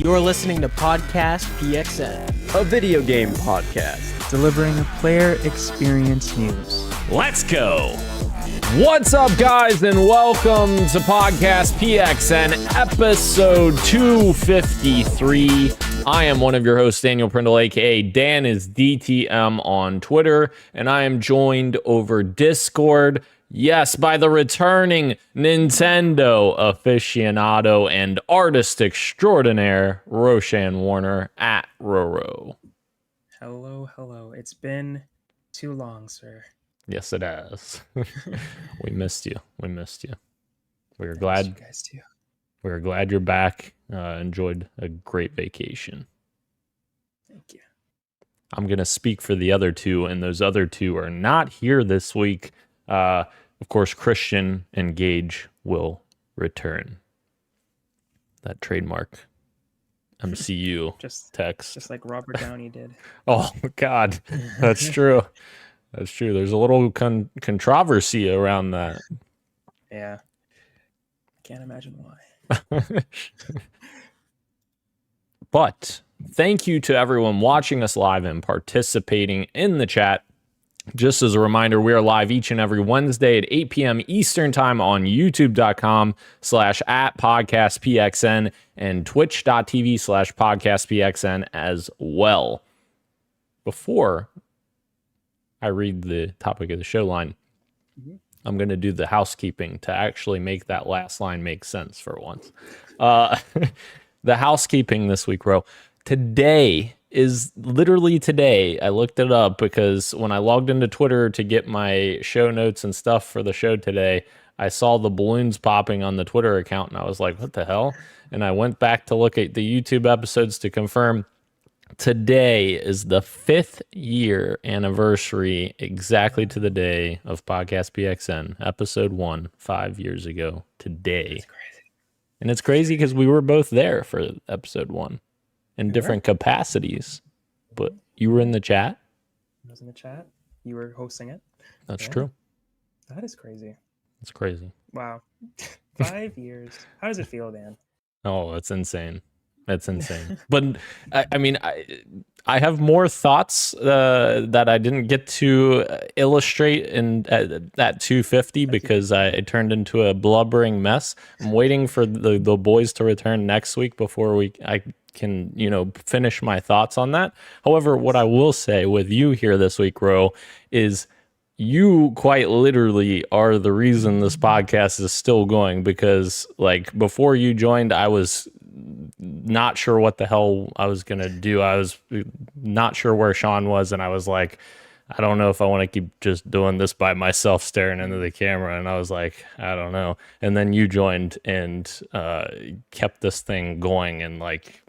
You're listening to Podcast PXN, a video game podcast delivering a player experience news. Let's go! What's up, guys, and welcome to Podcast PXN, episode 253. I am one of your hosts, Daniel Prindle, aka Dan is DTM on Twitter, and I am joined over Discord, yes, by the returning Nintendo aficionado and artist extraordinaire, Roshan Warner at Roro. Hello. It's been too long, sir. Yes, it has. We missed you. We were I glad. missed you guys too. We were glad you're back. Enjoyed a great vacation. Thank you. I'm going to speak for the other two, and those other two are not here this week. Of course, Christian and Gage will return. That trademark MCU text. Just like Robert Downey did. Oh, God. That's true. That's true. There's a little controversy around that. Yeah. I can't imagine why. But thank you to everyone watching us live and participating in the chat. Just as a reminder, we are live each and every Wednesday at 8 p.m. Eastern Time on youtube.com/@podcastpxn and twitch.tv/podcastpxn as well. Before I read the topic of the show line, I'm going to do the housekeeping to actually make that last line make sense for once. The housekeeping this week, bro. Today is literally today. I looked it up because when I logged into Twitter to get my show notes and stuff for the show today, I saw the balloons popping on the Twitter account and I was like, what the hell? And I went back to look at the YouTube episodes to confirm. Today is the 5th year anniversary, exactly to the day of Podcast PXN, episode 1, 5 years ago today. That's crazy. And it's crazy because we were both there for episode 1 in different capacities. But you were in the chat. I was in the chat. You were hosting it. That's true. That is crazy. It's crazy. Wow. 5 years. How does it feel, Dan? Oh, it's insane. That's insane. But I mean, I have more thoughts that I didn't get to illustrate at 250 because it turned into a blubbering mess. I'm waiting for the boys to return next week before I can, finish my thoughts on that. However, what I will say with you here this week, Ro, is you quite literally are the reason this podcast is still going, because like before you joined, I was not sure what the hell I was going to do. I was not sure where Sean was. And I was like, I don't know if I want to keep just doing this by myself, staring into the camera. And I was like, I don't know. And then you joined and kept this thing going. And like,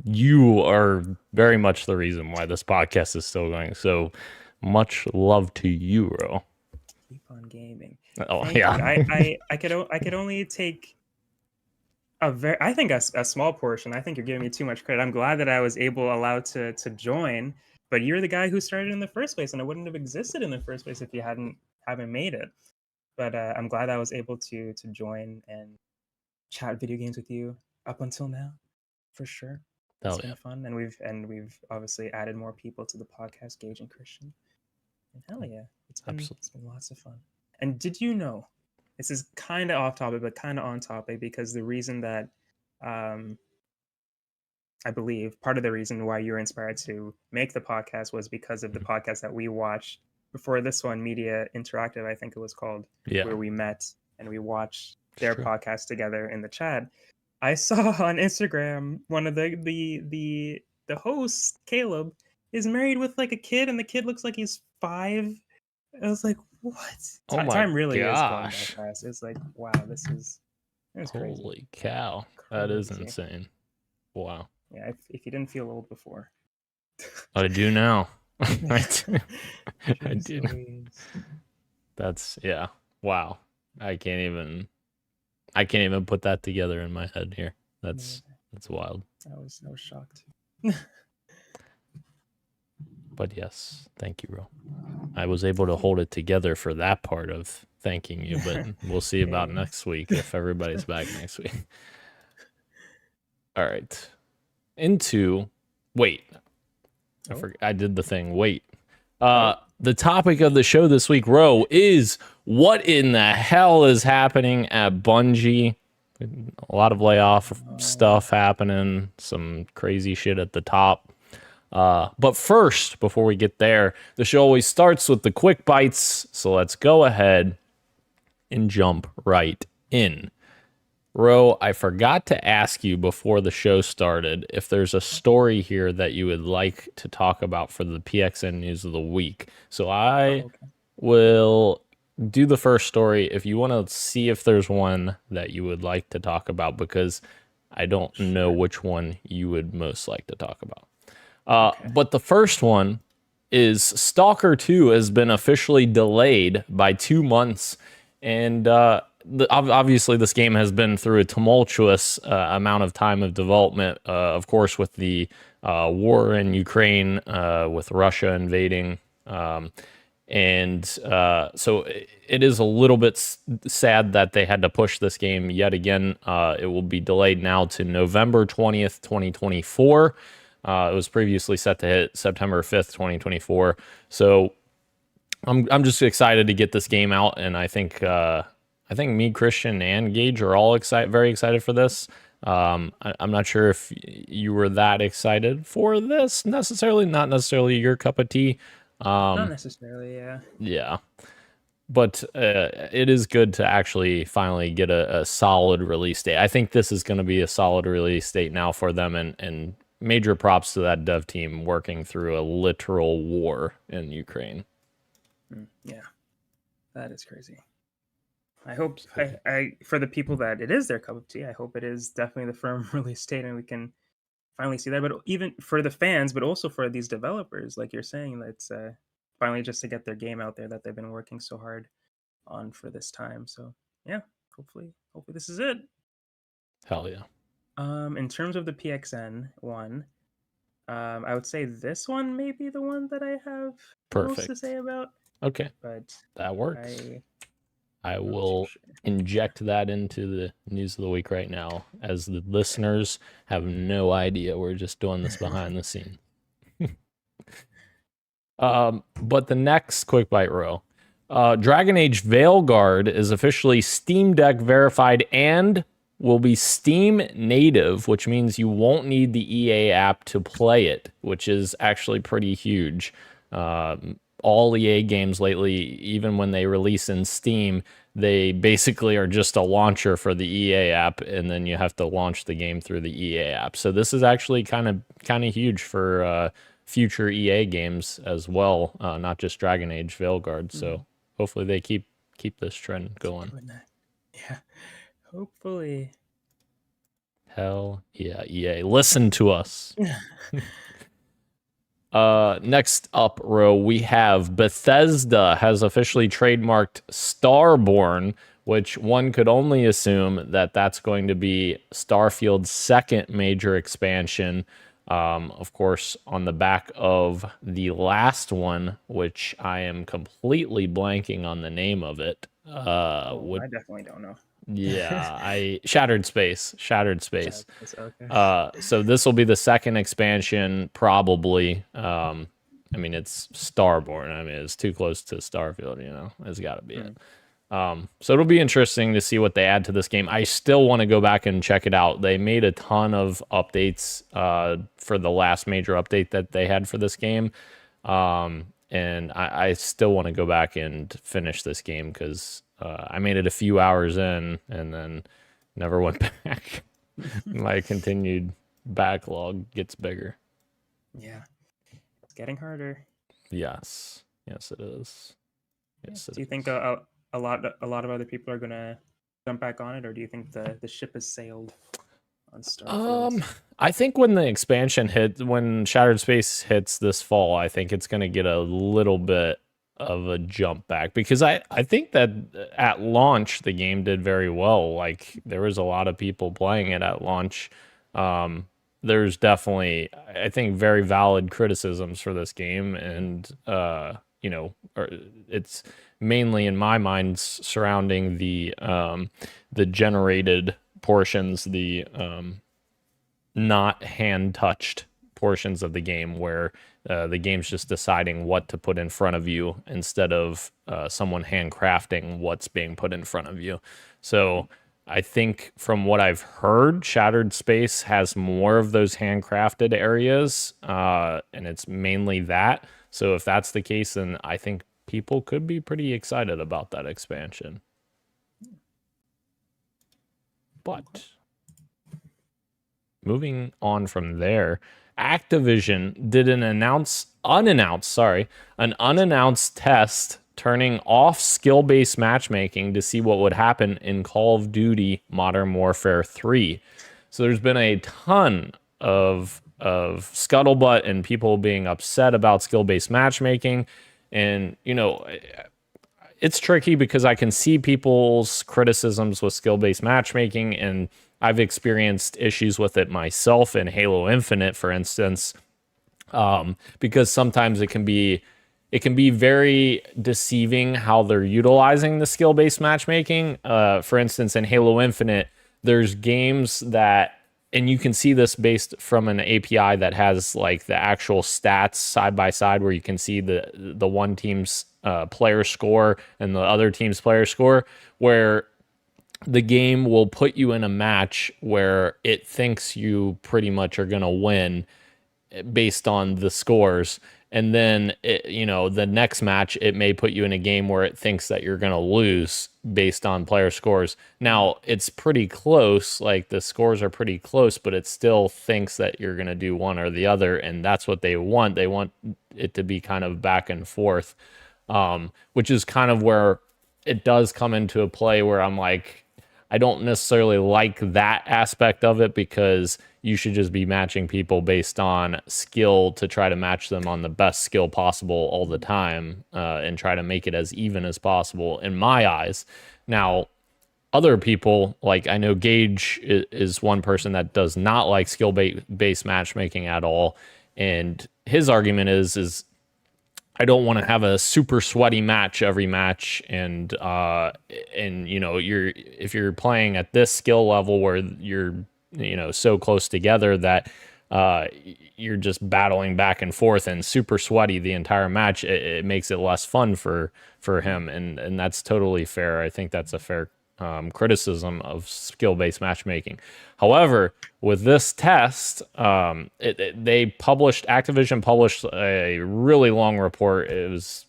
you are very much the reason why this podcast is still going. So much love to you, Ro. Keep on gaming. Oh, Thank yeah. you. I could only take a small portion. I think you're giving me too much credit. I'm glad that I was allowed to join, but you're the guy who started in the first place, and it wouldn't have existed in the first place if you haven't made it. But I'm glad I was able to join and chat video games with you up until now, for sure. It's been fun, and we've obviously added more people to the podcast, Gage and Christian. And hell yeah, it's been lots of fun. And did you know? This is kind of off topic, but kind of on topic, because the reason that I believe part of the reason why you were inspired to make the podcast was because of the podcast that we watched before this one, Media Interactive, I think it was called, where we met and we watched their podcast together in the chat. I saw on Instagram one of the hosts, Caleb, is married with like a kid, and the kid looks like he's 5. I was like, what? Time really is going by fast. It's like, wow, that's crazy. Holy cow. That is insane. Wow. Yeah, if you didn't feel old before. I do now. I do. That's, wow. I can't even put that together in my head here. That's wild. I was shocked. But yes, thank you, bro. I was able to hold it together for that part of thanking you, but we'll see about next week if everybody's back next week. All right. into wait. I did the thing. Wait. Oh. The topic of the show this week, Ro, is what in the hell is happening at Bungie? A lot of layoff stuff happening, some crazy shit at the top. But first, before we get there, the show always starts with the quick bites. So let's go ahead and jump right in. Ro, I forgot to ask you before the show started if there's a story here that you would like to talk about for the PXN News of the Week. So I will do the first story if you want to see if there's one that you would like to talk about, because I don't know which one you would most like to talk about. But the first one is Stalker 2 has been officially delayed by 2 months. And obviously, this game has been through a tumultuous amount of time of development, of course, with the war in Ukraine, with Russia invading. So it is a little bit sad that they had to push this game yet again. It will be delayed now to November 20th, 2024. It was previously set to hit September 5th, 2024. So I'm just excited to get this game out, and I think me, Christian, and Gage are all very excited for this. I'm not sure if you were that excited for this necessarily. Not necessarily your cup of tea. Not necessarily, yeah. Yeah. But it is good to actually finally get a solid release date. I think this is going to be a solid release date now for them, and major props to that dev team working through a literal war in Ukraine. Yeah, that is crazy. I hope I for the people that it is their cup of tea, I hope it is definitely the firm release date and we can finally see that. But even for the fans, but also for these developers, like you're saying, it's finally just to get their game out there that they've been working so hard on for this time. So yeah, hopefully this is it. Hell yeah. In terms of the PXN one, I would say this one may be the one that I have most to say about. Okay, but that works. I will inject that into the news of the week right now, as the listeners have no idea. We're just doing this behind the scene. But the next quick bite, Row. Dragon Age Veilguard is officially Steam Deck verified and will be Steam native, which means you won't need the EA app to play it, which is actually pretty huge. All EA games lately, even when they release in Steam, they basically are just a launcher for the EA app, and then you have to launch the game through the EA app. So this is actually kind of huge for future EA games as well, not just Dragon Age Veilguard. So hopefully they keep this trend going. Yeah, hopefully. Hell yeah, EA, listen to us. Next up, Row, we have Bethesda has officially trademarked Starborn, which one could only assume that that's going to be Starfield's second major expansion. Of course, on the back of the last one, which I am completely blanking on the name of it. I definitely don't know. Yeah, Shattered Space. Okay. So this will be the second expansion, probably. I mean, it's Starborn. I mean, it's too close to Starfield, it's got to be it. So it'll be interesting to see what they add to this game. I still want to go back and check it out. They made a ton of updates for the last major update that they had for this game. And I still want to go back and finish this game because I made it a few hours in and then never went back. My continued backlog gets bigger. Yeah, it's getting harder. Yes, it is. Yes. Do you think a lot of other people are gonna jump back on it, or do you think the ship has sailed on Starfield? I think when the expansion when Shattered Space hits this fall, I think it's gonna get a little bit of a jump back, because I think that at launch the game did very well. Like, there was a lot of people playing it at launch. There's definitely, I think, very valid criticisms for this game, and it's mainly in my mind surrounding the generated portions, the not hand touched portions of the game where the game's just deciding what to put in front of you instead of someone handcrafting what's being put in front of you. So I think from what I've heard, Shattered Space has more of those handcrafted areas, and it's mainly that. So if that's the case, then I think people could be pretty excited about that expansion. But moving on from there, Activision did an unannounced test turning off skill-based matchmaking to see what would happen in Call of Duty Modern Warfare 3. So there's been a ton of scuttlebutt and people being upset about skill-based matchmaking. And, you know, it's tricky because I can see people's criticisms with skill-based matchmaking, and I've experienced issues with it myself in Halo Infinite, for instance, because sometimes it can be very deceiving how they're utilizing the skill-based matchmaking. For instance, in Halo Infinite, there's games that, and you can see this based from an API that has like the actual stats side by side, where you can see the one team's player score and the other team's player score, where the game will put you in a match where it thinks you pretty much are going to win based on the scores. And then, the next match, it may put you in a game where it thinks that you're going to lose based on player scores. Now, it's pretty close. Like, the scores are pretty close, but it still thinks that you're going to do one or the other. And that's what they want. They want it to be kind of back and forth, which is kind of where it does come into a play where I'm like, I don't necessarily like that aspect of it, because you should just be matching people based on skill to try to match them on the best skill possible all the time, and try to make it as even as possible in my eyes. Now, other people, like I know Gage is one person that does not like skill-based matchmaking at all. And his argument is I don't want to have a super sweaty match every match, and if you're playing at this skill level where you're so close together that you're just battling back and forth and super sweaty the entire match, it makes it less fun for him, and that's totally fair. I think that's a fair criticism of skill-based matchmaking. However, with this test, Activision published a really long report. It was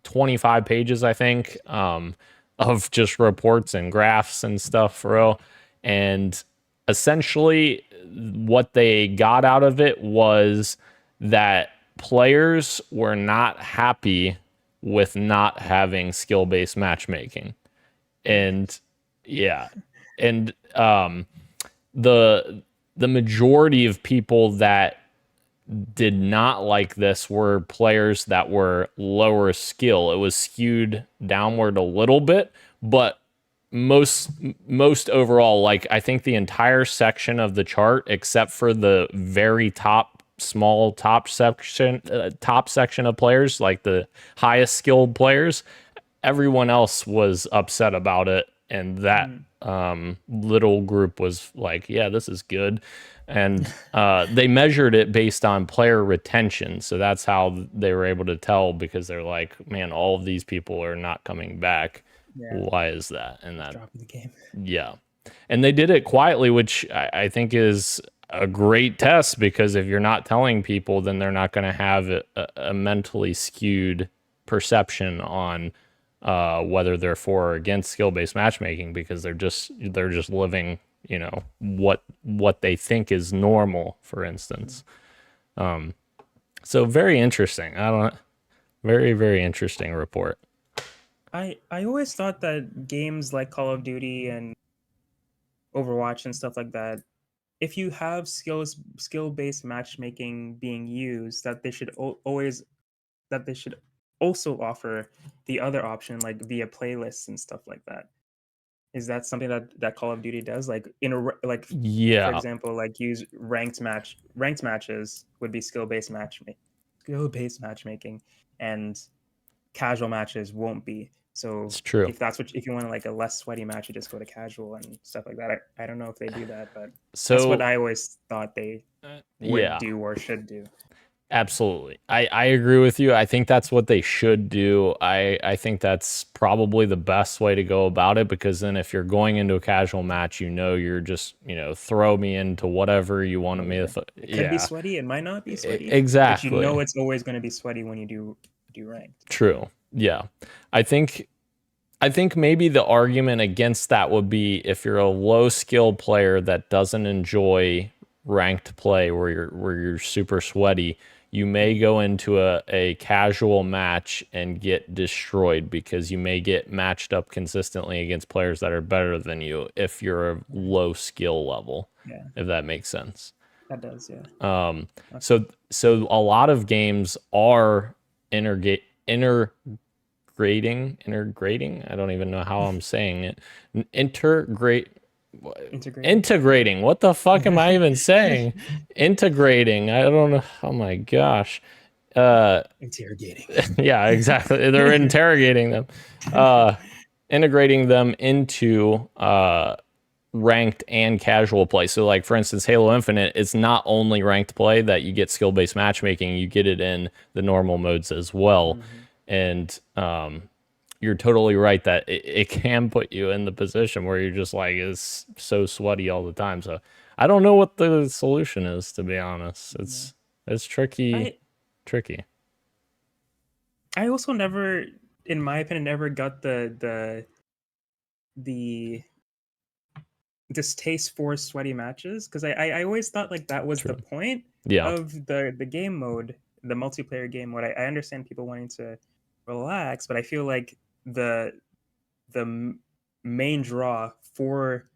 25 pages, I think, of just reports and graphs and stuff, bro. And essentially, what they got out of it was that players were not happy with not having skill-based matchmaking. And yeah, and the majority of people that did not like this were players that were lower skill. It was skewed downward a little bit, but most overall, like I think the entire section of the chart, except for the very small top section of players, like the highest skilled players, everyone else was upset about it. And that little group was like, yeah, this is good. And they measured it based on player retention. So that's how they were able to tell, because they're like, man, all of these people are not coming back. Yeah. Why is that? And that dropping the game. Yeah. And they did it quietly, which I think is a great test, because if you're not telling people, then they're not going to have a mentally skewed perception on whether they're for or against skill-based matchmaking, because they're just living, what they think is normal, for instance. So very interesting. Very, very interesting report. I always thought that games like Call of Duty and Overwatch and stuff like that, if you have skill-based matchmaking being used, that they should also offer the other option, like via playlists and stuff like that. Is that something that Call of Duty does? Like yeah, for example, like use ranked matches would be skill-based matchmaking, and casual matches won't be. So It's true. if you want like a less sweaty match, you just go to casual and stuff like that. I don't know if they do that, but So that's what I always thought they would yeah. do or should do. Absolutely. I agree with you. I think that's what they should do. I think that's probably the best way to go about it, because then if you're going into a casual match, you're just, throw me into whatever you want me to. It could be sweaty. It might not be sweaty. Exactly. But you know it's always going to be sweaty when you do ranked. True. Yeah. I think maybe the argument against that would be if you're a low skill player that doesn't enjoy ranked play where you're super sweaty, you may go into a casual match and get destroyed because you may get matched up consistently against players that are better than you if you're a low skill level. Yeah. If that makes sense. That does, yeah. So a lot of games are integrating. I don't even know how I'm saying it. Integrating. What the fuck am I even saying? Integrating. I don't know. Oh my gosh. Interrogating. Yeah, exactly. They're interrogating them. Integrating them into ranked and casual play. So like for instance, Halo Infinite, it's not only ranked play that you get skill-based matchmaking, you get it in the normal modes as well. And you're totally right that it can put you in the position where you're just like, it's so sweaty all the time. So I don't know what the solution is, to be honest. It's tricky. I also never, in my opinion, never got the distaste for sweaty matches, because I always thought like that was the point of the game mode, the multiplayer game mode. I understand people wanting to relax, but I feel like the main draw for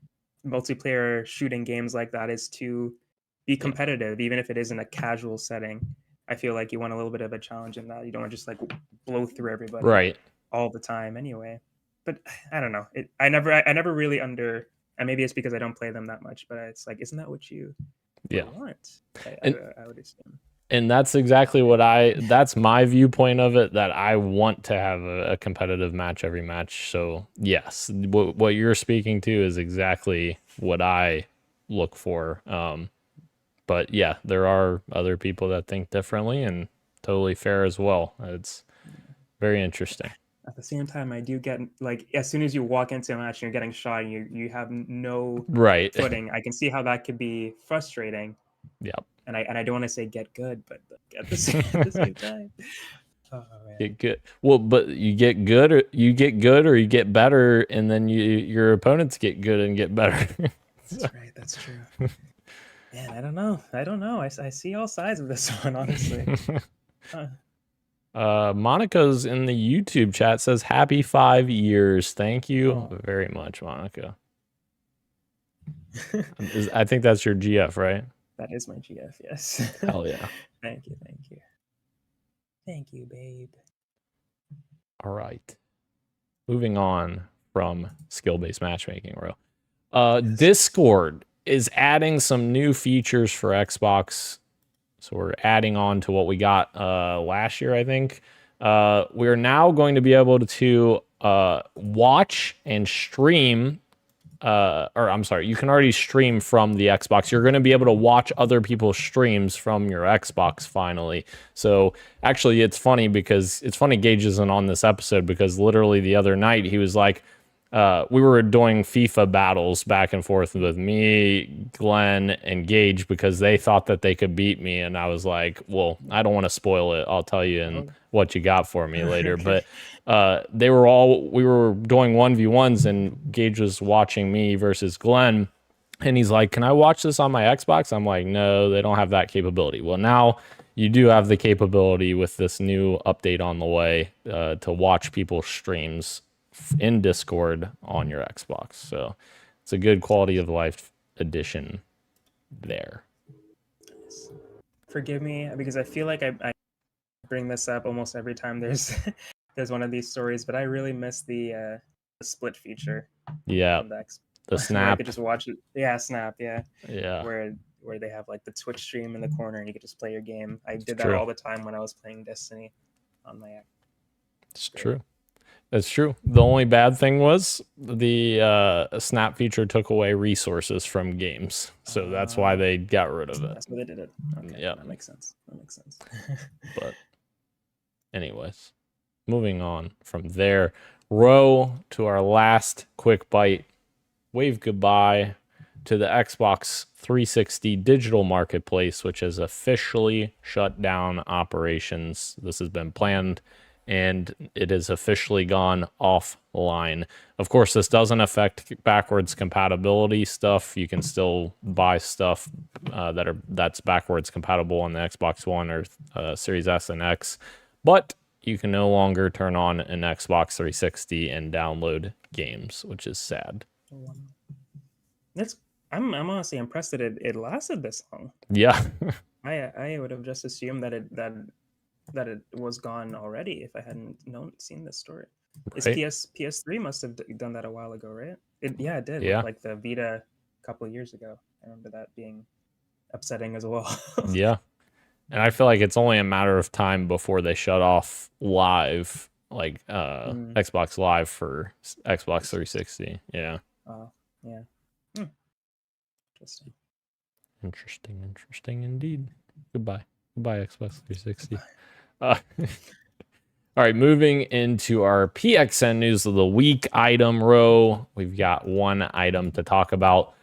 multiplayer shooting games like that is to be competitive, even if it is in a casual setting. I feel like you want a little bit of a challenge in that. You don't want to just like blow through everybody all the time anyway. But I don't know. I never really and maybe it's because I don't play them that much, but it's like, isn't that what you want? I would assume. And that's exactly that's my viewpoint of it, that I want to have a competitive match every match. So yes, what you're speaking to is exactly what I look for. But yeah, there are other people that think differently, and totally fair as well. It's very interesting. At the same time, I do get like, as soon as you walk into a match and you're getting shot and you have no footing, I can see how that could be frustrating. Yep. And I don't want to say get good, but at the same time, get good. Well, but you get good, or you get better, and then your opponents get good and get better. That's right. That's true. Man, I don't know. I see all sides of this one, honestly. Monica's in the YouTube chat, says happy 5 years. Thank you very much, Monica. I think that's your GF, right? That is my GF, yes. Hell yeah. Thank you. Thank you, babe. All right. Moving on from skill-based matchmaking, bro. Discord is adding some new features for Xbox. So we're adding on to what we got last year, I think. We're now going to be able to watch and stream. You can already stream from the Xbox. You're going to be able to watch other people's streams from your Xbox finally. So actually, it's funny Gage isn't on this episode, because literally the other night he was like, we were doing FIFA battles back and forth with me, Glenn, and Gage, because they thought that they could beat me. And I was like, well, I don't want to spoil it. I'll tell you what you got for me later. But we were doing 1v1s, and Gage was watching me versus Glenn. And he's like, can I watch this on my Xbox? I'm like, no, they don't have that capability. Well, now you do have the capability with this new update on the way to watch people's streams in Discord on your Xbox. So it's a good quality of life addition there. Forgive me, because I feel like I bring this up almost every time there's one of these stories, but I really miss the split feature. Yeah, the snap. I could just watch it. Yeah, snap. Yeah. Where they have like the Twitch stream in the corner and you could just play your game. I did that all the time when I was playing Destiny on my Xbox. It's true. That's true. The only bad thing was the snap feature took away resources from games, so that's why they got rid of it. That's why they did it. Okay, Yeah. that makes sense. That makes sense. But anyways, moving on from there, row to our last quick bite. Wave goodbye to the Xbox 360 digital marketplace, which has officially shut down operations. This has been planned and it has officially gone offline. Of course, this doesn't affect backwards compatibility stuff. You can still buy stuff that's backwards compatible on the Xbox One or Series S and X, but you can no longer turn on an Xbox 360 and download games, which is sad. I'm honestly impressed that it lasted this long. Yeah. I would have just assumed that it was gone already if I hadn't seen this story. It's Right. PS3 must have done that a while ago, right? It did. Yeah. With like the Vita a couple of years ago. I remember that being upsetting as well. Yeah. And I feel like it's only a matter of time before they shut off live, like Xbox Live for Xbox 360. Yeah. Yeah. Interesting. Interesting indeed. Goodbye, Xbox 360. All right, moving into our PXN news of the week item row. We've got one item to talk about.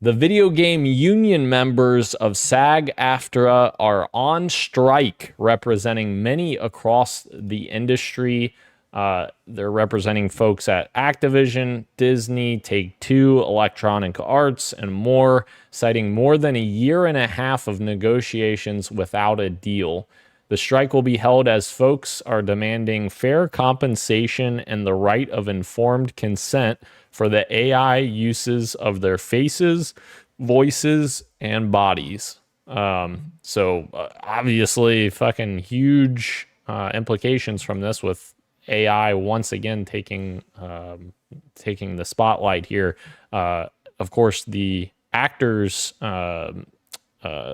The video game union members of SAG-AFTRA are on strike, representing many across the industry. They're representing folks at Activision, Disney, Take-Two, Electronic Arts, and more, citing more than a year and a half of negotiations without a deal. The strike will be held as folks are demanding fair compensation and the right of informed consent for the AI uses of their faces, voices, and bodies. So obviously fucking huge implications from this, with AI once again taking the spotlight here. Of course, the actors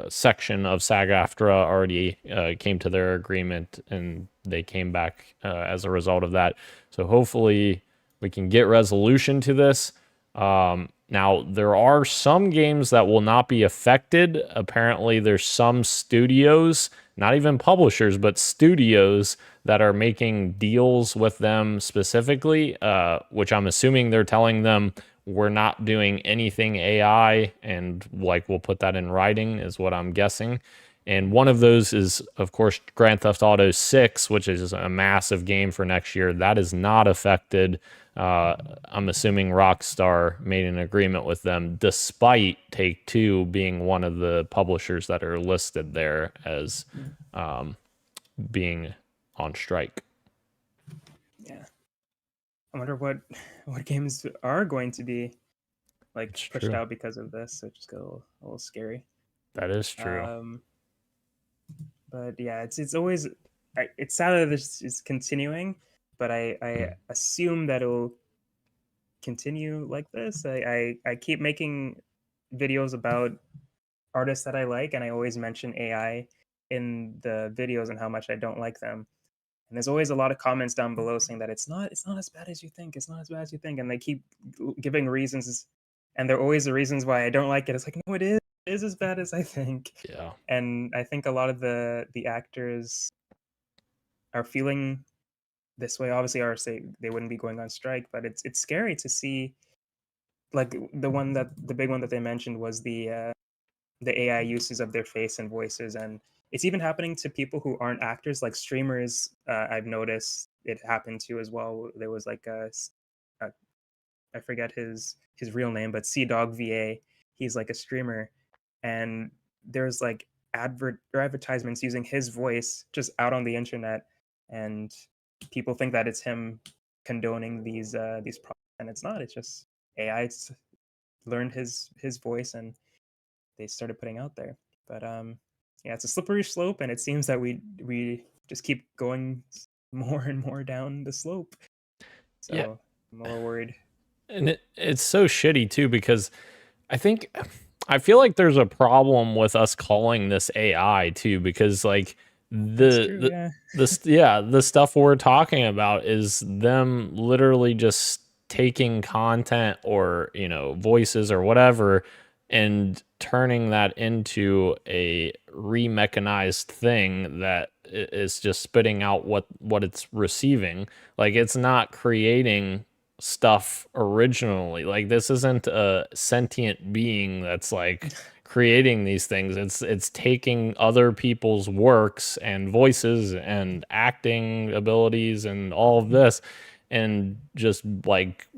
section of SAG-AFTRA already came to their agreement, and they came back as a result of that. So hopefully we can get resolution to this. Now, there are some games that will not be affected. Apparently, there's some studios, not even publishers, but studios that are making deals with them specifically, which I'm assuming they're telling them, we're not doing anything AI, and like we'll put that in writing, is what I'm guessing. And one of those is, of course, Grand Theft Auto 6, which is a massive game for next year. That is not affected. I'm assuming Rockstar made an agreement with them, despite Take-Two being one of the publishers that are listed there as being on strike. Yeah. I wonder what games are going to be like It's pushed true. out because of this. So it just got a little scary. That is true. But yeah, it's always it's sad that this is continuing, but I assume that it'll continue like this. I keep making videos about artists that I like, and I always mention AI in the videos and how much I don't like them. And there's always a lot of comments down below saying that it's not as bad as you think. It's not as bad as you think, and they keep giving reasons, and they're always the reasons why I don't like it. It's like, no, it is as bad as I think. Yeah. And I think a lot of the actors are feeling this way. Obviously, or say they wouldn't be going on strike, but it's scary to see. Like the big one that they mentioned was the AI uses of their face and voices, and it's even happening to people who aren't actors, like streamers. I've noticed it happened to as well. There was like a I forget his real name, but Dog VA. He's like a streamer, and there's like advertisements using his voice just out on the internet, and people think that it's him condoning these products, and it's not. It's just AI learned his voice, and they started putting out there. But yeah, it's a slippery slope, and it seems that we just keep going more and more down the slope. So Yeah. I'm a little worried. And it's so shitty too, because I feel like there's a problem with us calling this AI too, because like That's true. the Yeah. the stuff we're talking about is them literally just taking content or voices or whatever and turning that into a remechanized thing that is just spitting out what it's receiving. Like, it's not creating stuff originally. Like, this isn't a sentient being that's like creating these things. It's taking other people's works and voices and acting abilities and all of this and just like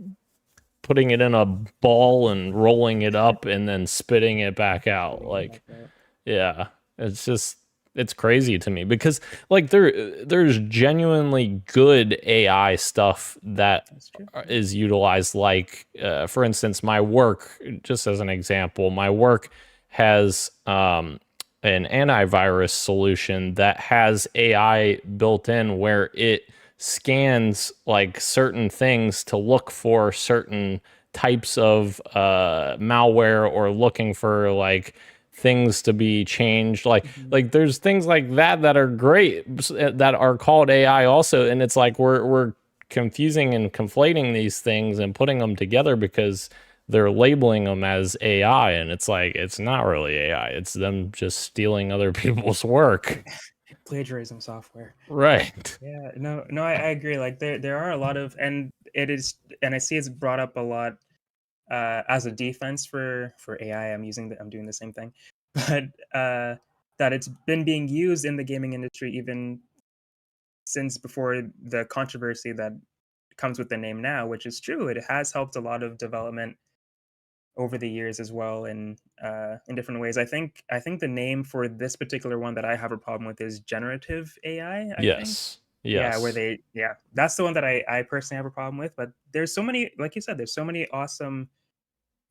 putting it in a ball and rolling it up and then spitting it back out. Like, yeah, it's crazy to me because like there's genuinely good AI stuff that is utilized. Like, for instance, my work, just as an example, my work has an antivirus solution that has AI built in where it scans like certain things to look for certain types of malware or looking for like things to be changed. Like there's things like that are great that are called AI also, and it's like we're confusing and conflating these things and putting them together because they're labeling them as AI, and it's like it's not really AI. It's them just stealing other people's work. Plagiarism software. Right. Yeah, no, I agree. Like there are a lot of, and it is, and I see it's brought up a lot as a defense for AI. I'm doing the same thing, but that it's been being used in the gaming industry even since before the controversy that comes with the name now, which is true. It has helped a lot of development over the years as well in different ways. I think the name for this particular one that I have a problem with is generative AI, I think. Yes. Yeah, where Yes. that's the one that I personally have a problem with. But there's so many, like you said, there's so many awesome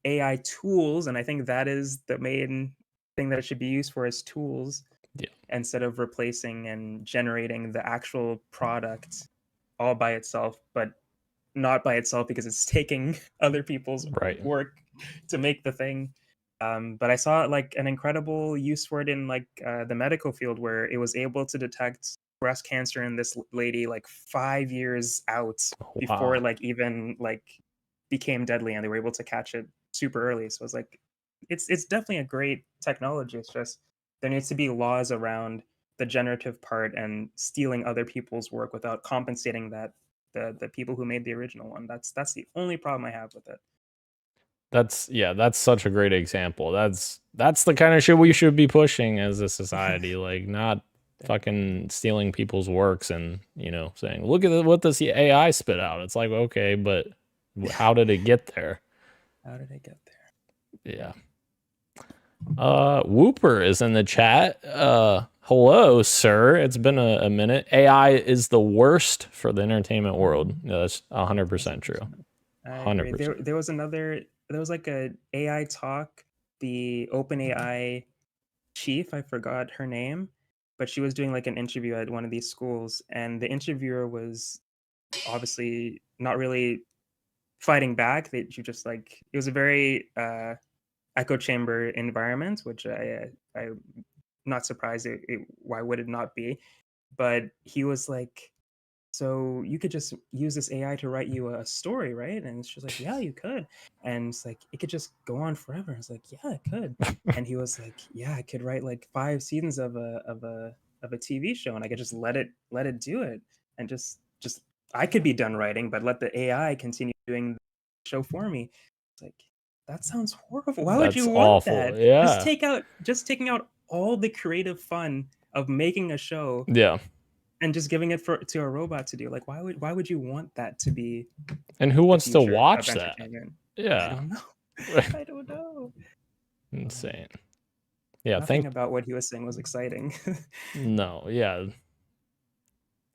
AI tools, and I think that is the main thing that it should be used for, as tools Yeah. instead of replacing and generating the actual product all by itself, but not by itself because it's taking other people's Right. work to make the thing. But I saw like an incredible use for it in like the medical field, where it was able to detect breast cancer in this lady like 5 years out before Wow. like even like became deadly, and they were able to catch it super early. So it's like it's definitely a great technology. It's just there needs to be laws around the generative part and stealing other people's work without compensating that the people who made the original one. That's the only problem I have with it. That's such a great example. That's the kind of shit we should be pushing as a society, like not fucking stealing people's works and, saying, "Look at what this AI spit out." It's like, "Okay, but how did it get there?" How did I get there? Yeah. Whooper is in the chat. Hello, sir. It's been a minute. AI is the worst for the entertainment world. Yeah, that's 100% true. I agree. 100%. There was like a AI talk, the OpenAI chief, I forgot her name, but she was doing like an interview at one of these schools, and the interviewer was obviously not really fighting back. That you just like, it was a very echo chamber environment, which I'm not surprised. Why would it not be? But he was like, so you could just use this AI to write you a story, right? And she's like, yeah, you could. And it's like, it could just go on forever. It's like, yeah, it could. And he was like, yeah, I could write like 5 seasons of a TV show, and I could just let it do it, and just I could be done writing, but let the AI continue doing the show for me. It's like, that sounds horrible. Why would That's you want awful. that? Yeah. Just taking out all the creative fun of making a show Yeah. and just giving it to a robot to do. Like, why would you want that to be And who the wants to future of watch that? entertainment? I Yeah. don't know. I don't know. Insane. Yeah, Nothing about what he was saying was exciting. no, yeah.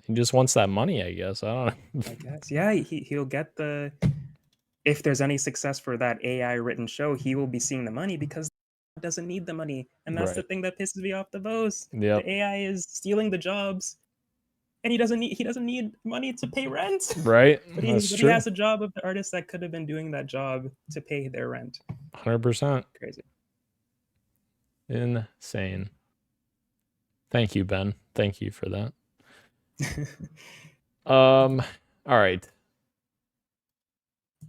He just wants that money, I guess. I don't know. I guess. Yeah, he'll get the, if there's any success for that AI written show, he will be seeing the money because he doesn't need the money. And that's the Right. thing that pisses me off the most. Yep. The AI is stealing the jobs, and he doesn't need money to pay rent. Right. But That's he true. has a job of the artist that could have been doing that job to pay their rent. 100%. Crazy. Insane. Thank you, Ben. Thank you for that. All right.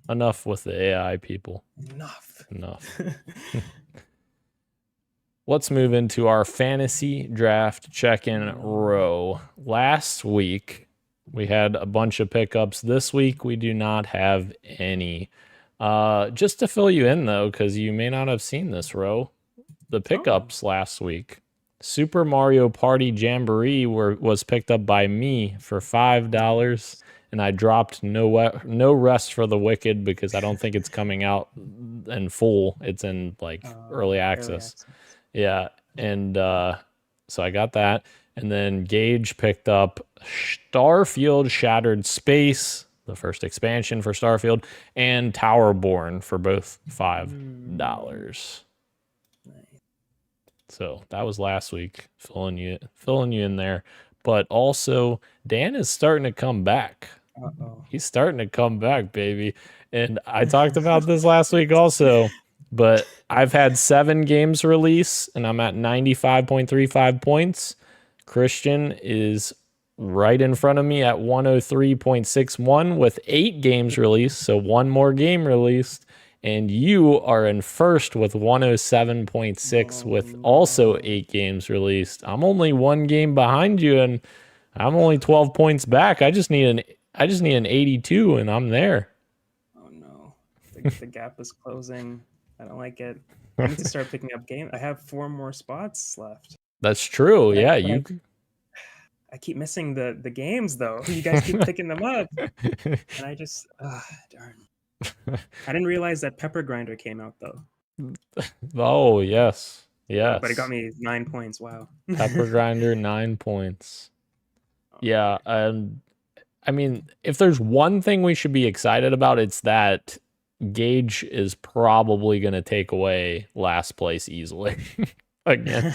Enough with the AI people. Enough. Let's move into our fantasy draft check-in row. Last week, we had a bunch of pickups. This week, we do not have any. Just to fill you in, though, because you may not have seen this, row, the pickups last week. Super Mario Party Jamboree was picked up by me for $5, and I dropped no Rest for the Wicked because I don't think it's coming out in full. It's in like early access. Yeah, and so I got that, and then Gage picked up Starfield Shattered Space, the first expansion for Starfield, and Towerborn for both $5. So that was last week, filling you in there. But also, Dan is starting to come back. He's starting to come back, baby. And I talked about this last week also, but I've had 7 games release, and I'm at 95.35 points. Christian is right in front of me at 103.61 with 8 games released, so 1 more game released. And you are in first with 107.6 with also 8 games released. I'm only 1 game behind you, and I'm only 12 points back. I just need an 82, and I'm there. Oh no, the gap is closing. I don't like it. I need to start picking up games. I have 4 more spots left. That's true. But Yeah, I keep missing the games though. You guys keep picking them up, and I just darn. I didn't realize that Pepper Grinder came out though. Oh yes. But it got me 9 points. Wow. Pepper Grinder 9 points. Yeah, I mean, if there's one thing we should be excited about, it's that Gage is probably going to take away last place easily again.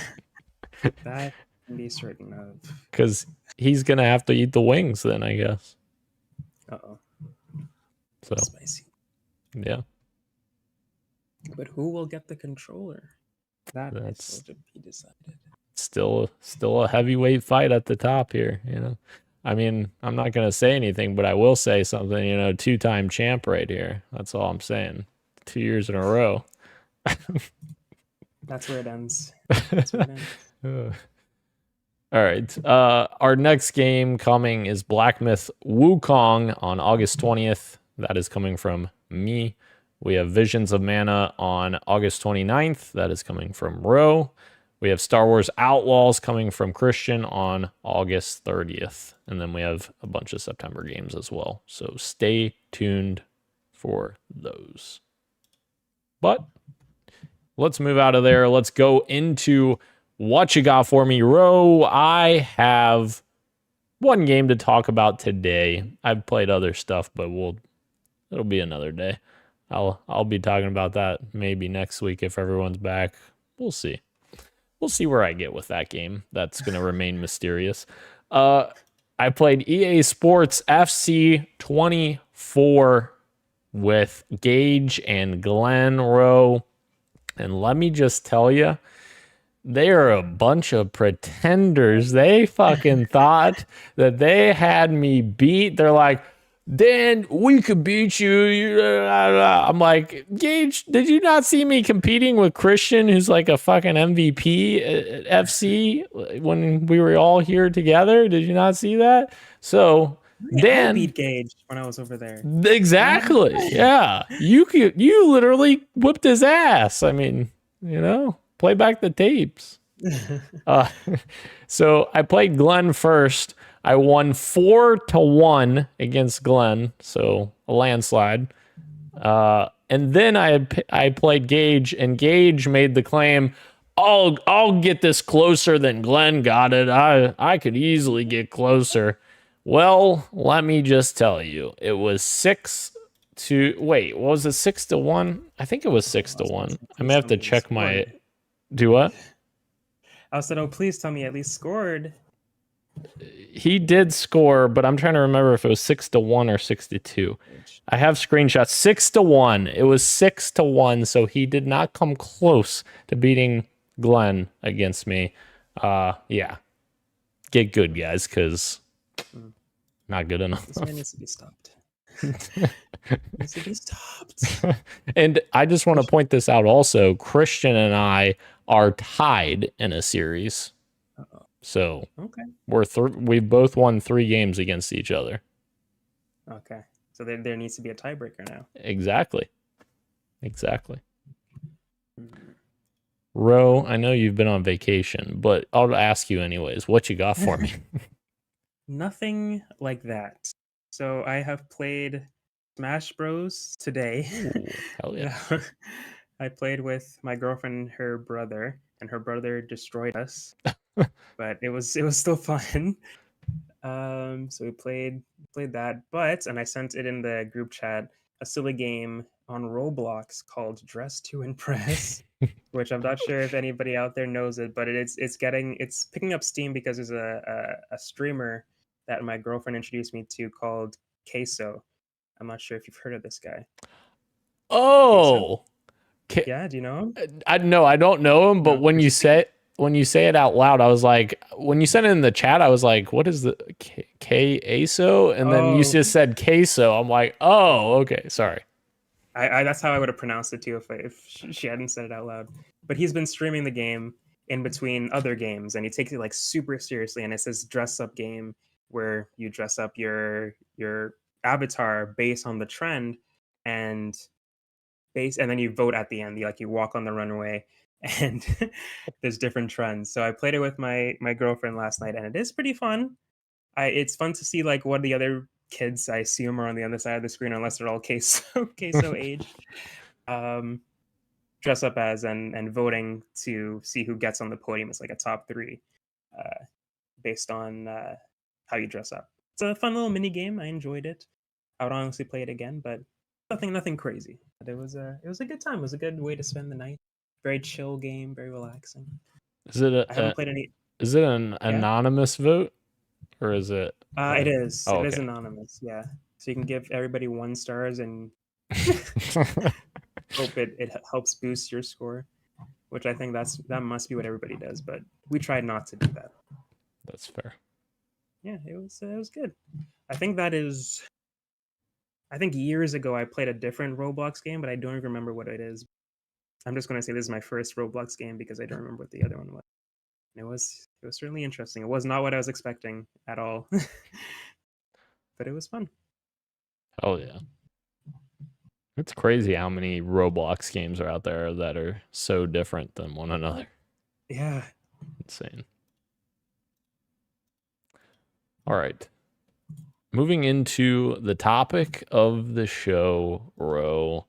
That can be certain of. Because he's going to have to eat the wings then, I guess. Uh-oh. So spicy. Yeah. But who will get the controller? That's still to be decided. Still a heavyweight fight at the top here, you know. I mean, I'm not going to say anything, but I will say something, you know, 2-time champ right here. That's all I'm saying. 2 years in a row. That's where it ends. That's where it ends. All right. Our next game coming is Black Myth Wukong on August 20th. That is coming from me. We have Visions of Mana on August 29th. That is coming from Ro. We have Star Wars Outlaws coming from Christian on August 30th. And then we have a bunch of September games as well. So stay tuned for those. But let's move out of there. Let's go into what you got for me, Ro. I have 1 game to talk about today. I've played other stuff, but it'll be another day. I'll be talking about that maybe next week if everyone's back. We'll see. We'll see where I get with that game. That's going to remain mysterious. I played EA Sports FC 24 with Gage and Glenn Rowe. And let me just tell you, they are a bunch of pretenders. They fucking thought that they had me beat. They're like, Dan, we could beat you. I'm like, Gage, did you not see me competing with Christian, who's like a fucking MVP at FC when we were all here together? Did you not see that? So Dan, I beat Gage when I was over there. Exactly. Yeah. You literally whipped his ass. I mean, you know, play back the tapes. So I played Glenn first. I won 4-1 against Glenn, so a landslide. And then I played Gage, and Gage made the claim, I'll get this closer than Glenn got it. I could easily get closer. Well, let me just tell you, it was 6-1? I think it was 6-1. I may have to check my. Do what? I said, oh, please tell me at least scored. He did score, but I'm trying to remember if it was 6-1 or 6-2. I have screenshots. 6-1. It was 6-1, so he did not come close to beating Glenn against me. Yeah. get good, guys, because not good enough. This man needs to be stopped. Needs to be stopped. And I just want to point this out also. Christian and I are tied in a series. Uh-oh. So Okay. we've both won 3 games against each other. Okay. So there needs to be a tiebreaker now. Exactly. Ro, I know you've been on vacation, but I'll ask you anyways. What you got for me? Nothing like that. So I have played Smash Bros today. Ooh, hell yeah. I played with my girlfriend and her brother, and her brother destroyed us. But it was still fun. So we played that, and I sent it in the group chat, a silly game on Roblox called Dress to Impress, which I'm not sure if anybody out there knows it, but it's picking up steam because there's a streamer that my girlfriend introduced me to called Queso. I'm not sure if you've heard of this guy. Oh, Yeah, do you know him? I don't know him, but No, when you say it out loud, I was like, when you said it in the chat, I was like, what is the Queso? And then you just said queso. I'm like, oh, okay, sorry. I that's how I would have pronounced it too if she hadn't said it out loud. But he's been streaming the game in between other games, and he takes it like super seriously. And it's this dress up game where you dress up your avatar based on the trend, and then you vote at the end. You walk on the runway, and there's different trends. So I played it with my girlfriend last night, and it is pretty fun. It's fun to see like what the other kids I assume are on the other side of the screen, unless they're all queso age, dress up as, and voting to see who gets on the podium. It's like a top 3 based on how you dress up. It's a fun little mini game. I enjoyed it. I would honestly play it again, but nothing crazy. But it was a good time. It was a good way to spend the night. Very chill game, very relaxing. I haven't played any. Is it an anonymous vote? Or is it? It is. Oh, it is okay. anonymous. Yeah. So you can give everybody 1 stars and hope it helps boost your score, which I think that must be what everybody does. But we tried not to do that. That's fair. Yeah, it was good. I think years ago I played a different Roblox game, but I don't even remember what it is. I'm just going to say this is my first Roblox game because I don't remember what the other one was. And it was certainly interesting. It was not what I was expecting at all. But it was fun. Oh yeah. It's crazy how many Roblox games are out there that are so different than one another. Yeah. Insane. All right. Moving into the topic of the show, Ro.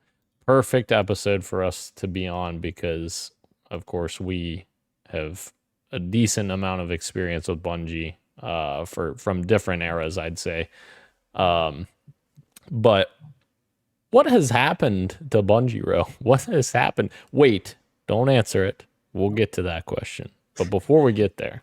Perfect episode for us to be on because, of course, we have a decent amount of experience with Bungie from different eras, I'd say. But what has happened to Bungie, Ro? What has happened? Wait, don't answer it. We'll get to that question. But before we get there,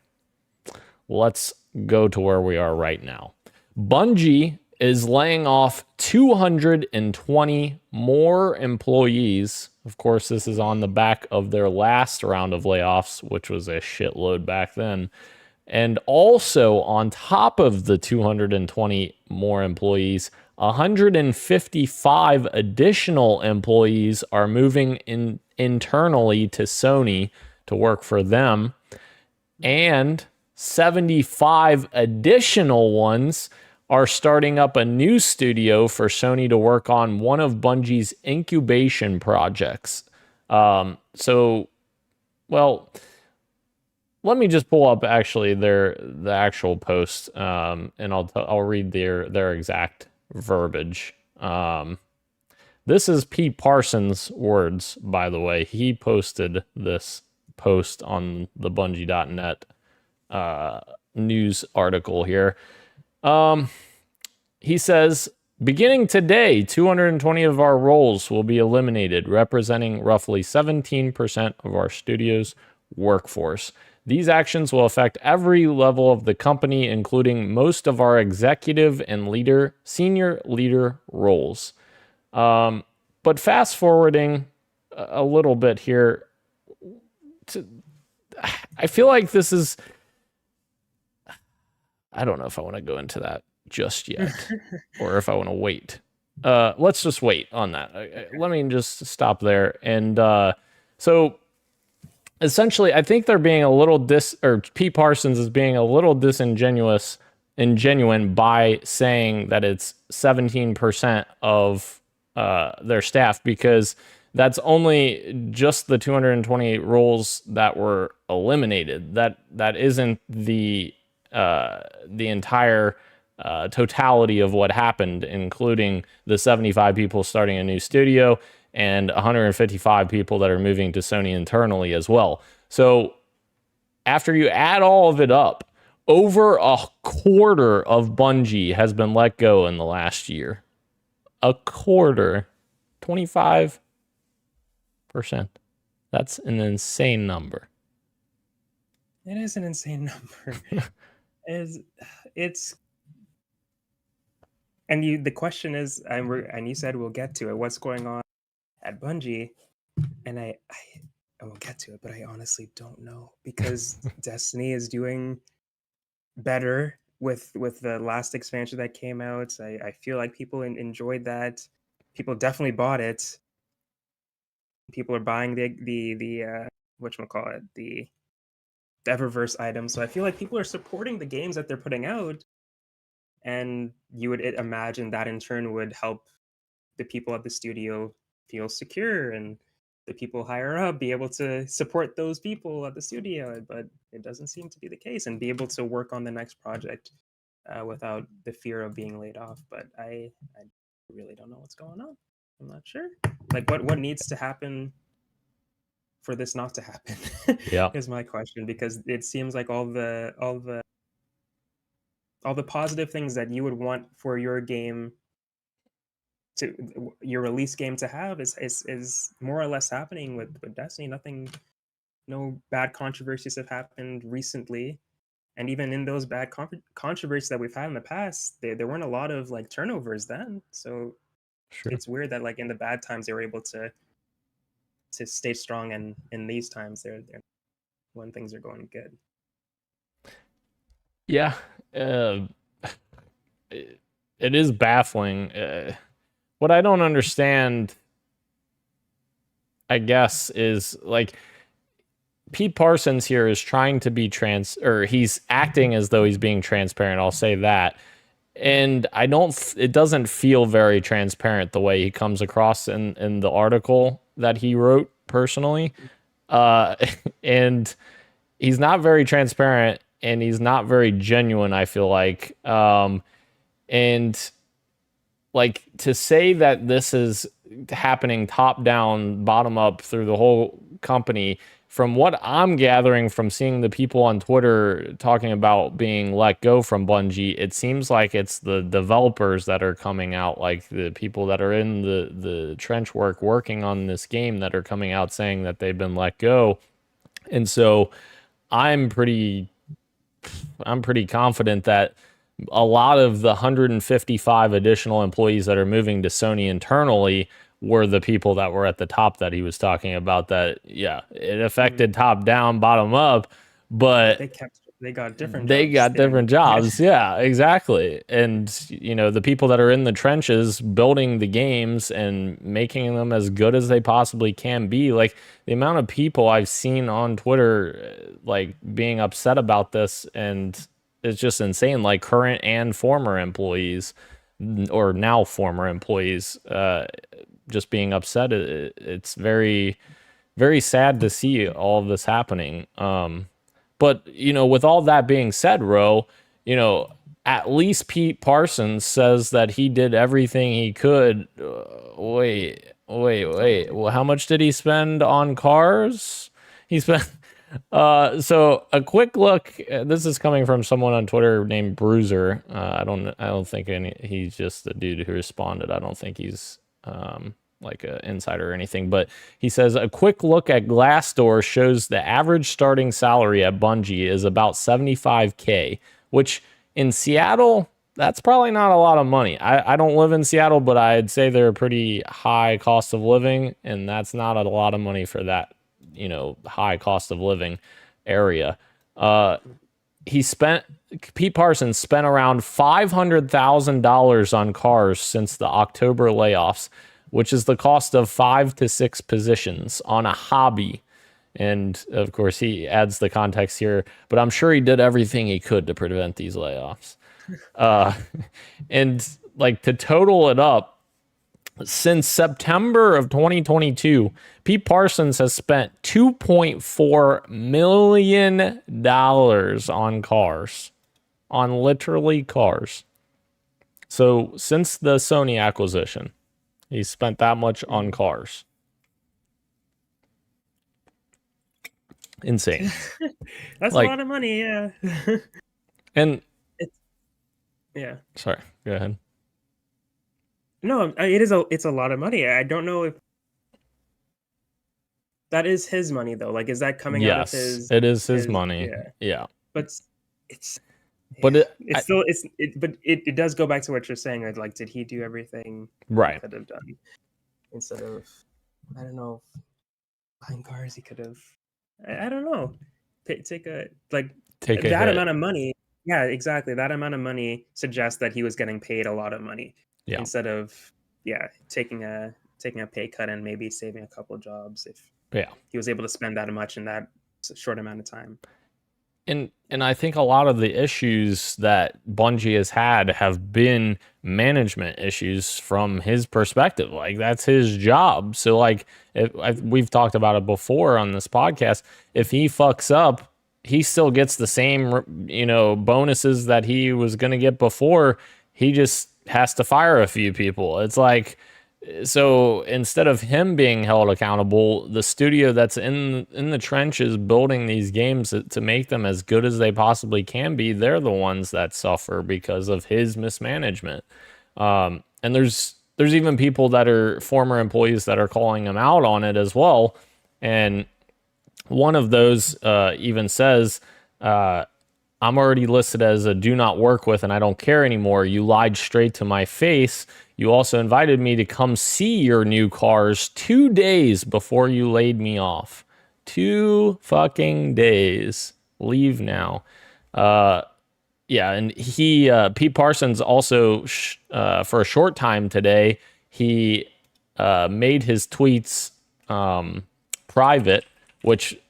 let's go to where we are right now. Bungie is laying off 220 more employees. Of course, this is on the back of their last round of layoffs, which was a shitload back then. And also on top of the 220 more employees, 155 additional employees are moving internally to Sony to work for them. And 75 additional ones are starting up a new studio for Sony to work on one of Bungie's incubation projects. Well, let me just pull up actually the actual post, and I'll read their exact verbiage. This is Pete Parsons' words, by the way. He posted this post on the Bungie.net news article here. He says, beginning today, 220 of our roles will be eliminated, representing roughly 17% of our studio's workforce. These actions will affect every level of the company, including most of our executive and senior leader roles. But fast forwarding a little bit here, I feel like this is... I don't know if I want to go into that just yet, or if I want to wait. Let's just wait on that. Let me just stop there. And so essentially, I think they're being a little or Pete Parsons is being a little disingenuous and genuine by saying that it's 17% of their staff, because that's only just the 228 roles that were eliminated. That isn't the entire totality of what happened, including the 75 people starting a new studio and 155 people that are moving to Sony internally as well. So after you add all of it up, over a quarter of Bungie has been let go in the last year. A quarter. 25%. That's an insane number. It is an insane number. It's and the question is, and you said we'll get to it. What's going on at Bungie? And I will get to it, but I honestly don't know, because Destiny is doing better with the last expansion that came out. I feel like people enjoyed that. People definitely bought it. People are buying the whatchamacallit, the Eververse items. So I feel like people are supporting the games that they're putting out, and you would imagine that in turn would help the people at the studio feel secure, and the people higher up be able to support those people at the studio. But it doesn't seem to be the case, and be able to work on the next project without the fear of being laid off. But I really don't know what's going on. I'm not sure. Like, what needs to happen for this not to happen? Yeah. Is my question, because it seems like all the positive things that you would want for your game your release game to have is more or less happening with Destiny. No bad controversies have happened recently, and even in those bad controversies that we've had in the past, there weren't a lot of like turnovers then. So Sure. It's weird that like in the bad times they were able to stay strong, and in these times they're when things are going good. Yeah. It is baffling. What I don't understand, I guess, is like Pete Parsons here is trying to be or he's acting as though he's being transparent. I'll say that. And it doesn't feel very transparent the way he comes across in the article that he wrote personally. And he's not very transparent, and he's not very genuine, I feel like. And like, to say that this is happening top down, bottom up through the whole company, from what I'm gathering from seeing the people on Twitter talking about being let go from Bungie, it seems like it's the developers that are coming out, like the people that are in the trench working on this game, that are coming out saying that they've been let go. And so I'm pretty confident that a lot of the 155 additional employees that are moving to Sony internally were the people that were at the top that he was talking about. That, yeah, it affected top down, bottom up, but they got different jobs. Yeah, exactly. And the people that are in the trenches building the games and making them as good as they possibly can be, like the amount of people I've seen on Twitter like being upset about this, and it's just insane. Like current and former employees, or now former employees, just being upset. It's very, very sad to see all of this happening. But with all that being said, Ro, at least Pete Parsons says that he did everything he could. Wait. Well, how much did he spend on cars? He spent. So a quick look. This is coming from someone on Twitter named Bruiser. I don't think he's just the dude who responded. I don't think he's like an insider or anything, but he says a quick look at Glassdoor shows the average starting salary at Bungie is about $75K, which in Seattle, that's probably not a lot of money. I don't live in Seattle, but I'd say they're a pretty high cost of living, and that's not a lot of money for that, high cost of living area. He spent Pete Parsons spent around $500,000 on cars since the October layoffs, which is the cost of 5 to 6 positions on a hobby. And of course, he adds the context here, but I'm sure he did everything he could to prevent these layoffs. And like, to total it up, since September of 2022, Pete Parsons has spent $2.4 million on cars, on literally cars. So since the Sony acquisition, he spent that much on cars. Insane. That's like, a lot of money, yeah. And yeah. Sorry, go ahead. No, it's a lot of money. I don't know if that is his money though. Like, is that coming out of his? Yes, it is his money. Yeah. But it's But it does go back to what you're saying. Like, did he do everything right he could have done instead of, I don't know, buying cars? He could have, I don't know, take a that hit. amount of money. Yeah, exactly. That amount of money suggests that he was getting paid a lot of money instead of taking a pay cut and maybe saving a couple of jobs if he was able to spend that much in that short amount of time. And I think a lot of the issues that Bungie has had have been management issues from his perspective. Like, that's his job. So, like, we've talked about it before on this podcast. If he fucks up, he still gets the same, bonuses that he was going to get before. He just has to fire a few people. It's like, so instead of him being held accountable, the studio that's in the trenches building these games to make them as good as they possibly can be, they're the ones that suffer because of his mismanagement. And there's even people that are former employees that are calling him out on it as well. And one of those even says, I'm already listed as a do not work with and I don't care anymore. You lied straight to my face. You also invited me to come see your new cars 2 days before you laid me off. 2 fucking days. Leave now. And Pete Parsons also, for a short time today, he made his tweets private, which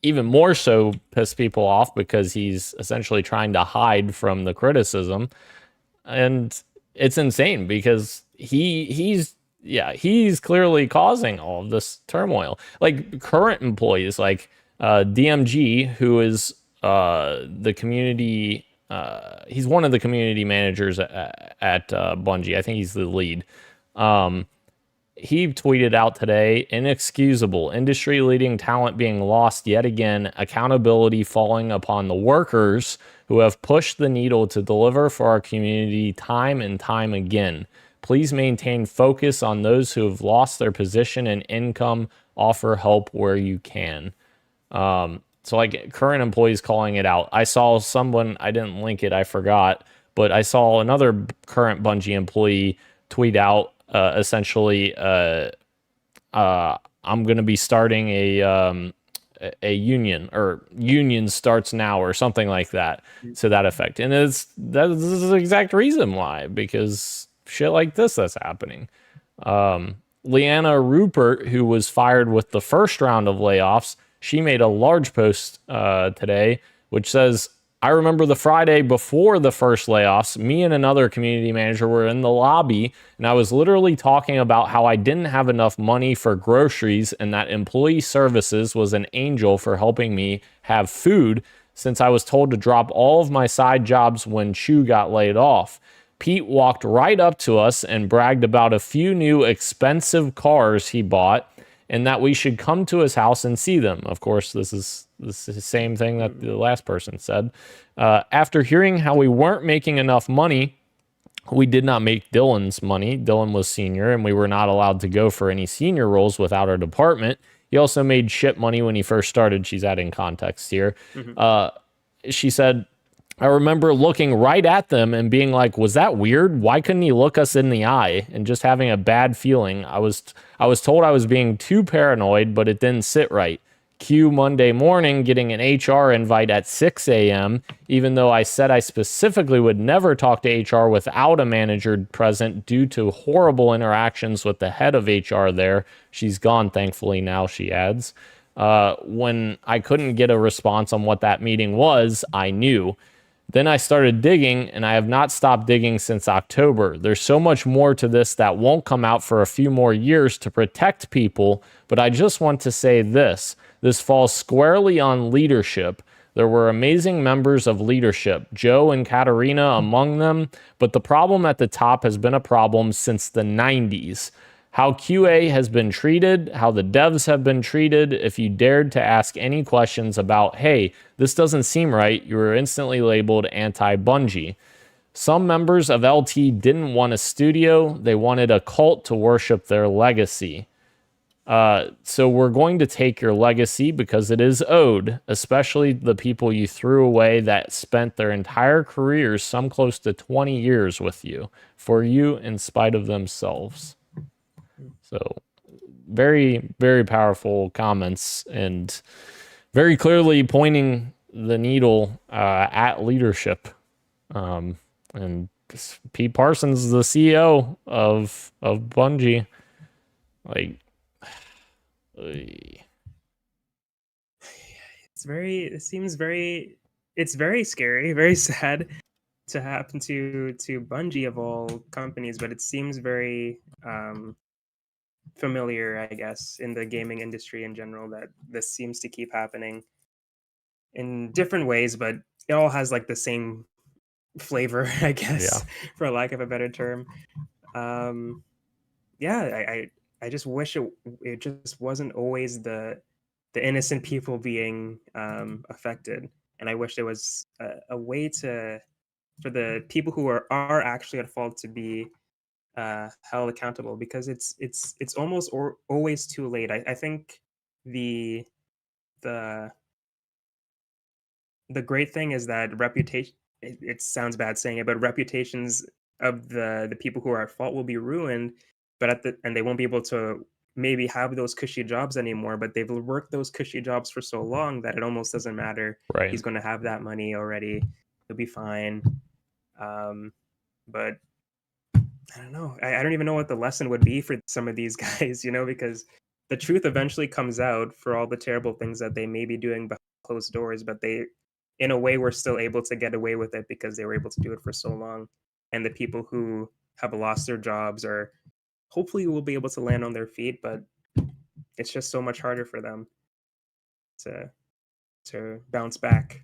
even more so pissed people off because he's essentially trying to hide from the criticism. And it's insane because he's clearly causing all of this turmoil. Like, current employees, like DMG, who is the community, he's one of the community managers at Bungie. I think he's the lead. He tweeted out today, inexcusable, industry-leading talent being lost yet again, accountability falling upon the workers who have pushed the needle to deliver for our community time and time again. Please maintain focus on those who have lost their position and income. Offer help where you can. So, like, current employees calling it out. I saw someone, I didn't link it, I forgot, but I saw another current Bungie employee tweet out, essentially, I'm going to be starting a union, or union starts now, or something like that, to that effect. And this is the exact reason why, because shit like that's happening. Leanna Rupert, who was fired with the first round of layoffs, she made a large post today, which says, I remember the Friday before the first layoffs, me and another community manager were in the lobby, and I was literally talking about how I didn't have enough money for groceries and that employee services was an angel for helping me have food since I was told to drop all of my side jobs when Chu got laid off. Pete walked right up to us and bragged about a few new expensive cars he bought and that we should come to his house and see them. Of course, this is the same thing that the last person said. After hearing how we weren't making enough money, we did not make Dylan's money. Dylan was senior, and we were not allowed to go for any senior roles without our department. He also made shit money when he first started. She's adding context here. She said, I remember looking right at them and being like, was that weird? Why couldn't he look us in the eye? And just having a bad feeling. I was told I was being too paranoid, but it didn't sit right. Q Monday morning getting an HR invite at 6 a.m., even though I said I specifically would never talk to HR without a manager present due to horrible interactions with the head of HR there. She's gone, thankfully, now, she adds. When I couldn't get a response on what that meeting was, I knew. Then I started digging, and I have not stopped digging since October. There's so much more to this that won't come out for a few more years to protect people, but I just want to say this. This falls squarely on leadership. There were amazing members of leadership, Joe and Katarina among them, but the problem at the top has been a problem since the 90s. How QA has been treated, how the devs have been treated. If you dared to ask any questions about, hey, this doesn't seem right, you were instantly labeled anti-Bungie. Some members of LT didn't want a studio. They wanted a cult to worship their legacy. So we're going to take your legacy because it is owed, especially the people you threw away that spent their entire careers, some close to 20 years with you, for you in spite of themselves. So very, very powerful comments and very clearly pointing the needle at leadership. And Pete Parsons is the CEO of Bungie. Like, it's very scary, very sad to happen to Bungie of all companies, but it seems very familiar, I guess, in the gaming industry in general, that this seems to keep happening in different ways, but it all has like the same flavor, I guess, for lack of a better term. I just wish it just wasn't always the innocent people being affected, and I wish there was a way for the people who are actually at fault to be held accountable, because it's almost always too late. I think the great thing is that reputation. It sounds bad saying it, but reputations of the people who are at fault will be ruined, but and they won't be able to maybe have those cushy jobs anymore. But they've worked those cushy jobs for so long that it almost doesn't matter. right. He's going to have that money already. He'll be fine. But I don't know. I don't even know what the lesson would be for some of these guys, because the truth eventually comes out for all the terrible things that they may be doing behind closed doors, but they, in a way, were still able to get away with it because they were able to do it for so long. And the people who have lost their jobs are hopefully will be able to land on their feet, but it's just so much harder for them to bounce back.